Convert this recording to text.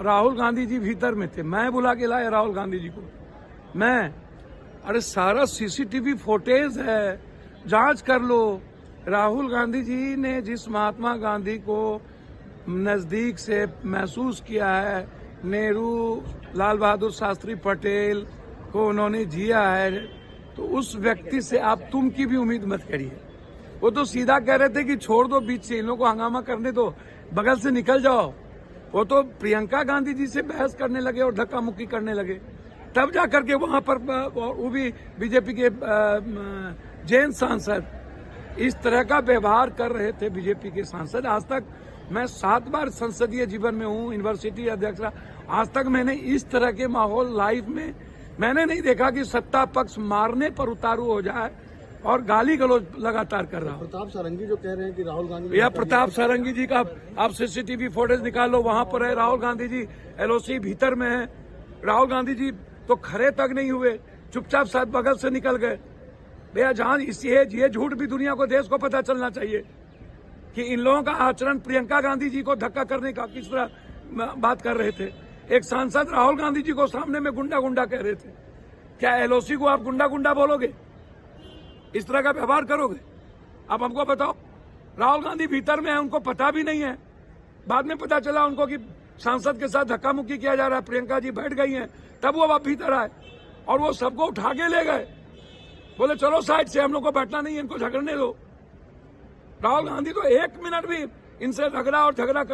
राहुल गांधी जी भीतर में थे, मैं बुला के लाया राहुल गांधी जी को। मैं, अरे सारा सीसीटीवी फुटेज है, जांच कर लो। राहुल गांधी जी ने जिस महात्मा गांधी को नजदीक से महसूस किया है, नेहरू, लाल बहादुर शास्त्री पटेल को उन्होंने जिया है, तो उस व्यक्ति से आप तुम की भी उम्मीद मत करिए। वो तो सीधा कह रहे थे कि छोड़ दो बीच से, इन लोगों को हंगामा करने दो, बगल से निकल जाओ। वो तो प्रियंका गांधी जी से बहस करने लगे और धक्का मुक्की करने लगे, तब जाकर के वहां पर वो भी बीजेपी के जैन सांसद इस तरह का व्यवहार कर रहे थे। बीजेपी के सांसद, आज तक मैं 7 बार संसदीय जीवन में हूँ, यूनिवर्सिटी अध्यक्ष, आज तक मैंने इस तरह के माहौल लाइफ में मैंने नहीं देखा कि सत्ता पक्ष मारने पर उतारू हो जाए और गाली गलौज लगातार कर रहा हो। प्रताप सारंगी जो कह रहे हैं कि राहुल गांधी, या प्रताप सारंगी जी का आप सीसीटीवी फुटेज निकालो, वहां पर है राहुल गांधी जी, एलओसी भीतर में है। राहुल गांधी जी तो खड़े तक नहीं हुए, चुपचाप साथ बगल से निकल गए। भैया जहां ये झूठ भी दुनिया को, देश को पता चलना चाहिए कि इन लोगों का आचरण प्रियंका गांधी जी को धक्का करने का किस तरह बात कर रहे थे। एक सांसद राहुल गांधी जी को सामने में गुंडा गुंडा कह रहे थे। क्या एलओसी को आप गुंडा गुंडा बोलोगे? इस तरह का व्यवहार करोगे? आप हमको बताओ। राहुल गांधी भीतर में है, उनको पता भी नहीं है। बाद में पता चला उनको कि सांसद के साथ धक्का मुक्की किया जा रहा है, प्रियंका जी बैठ गई हैं, तब वो अब भीतर आए और वो सबको उठा के ले गए, बोले चलो साइड से, हम लोग को बैठना नहीं है, इनको झगड़ने दो। राहुल गांधी तो 1 मिनट भी इनसे रगड़ा और झगड़ा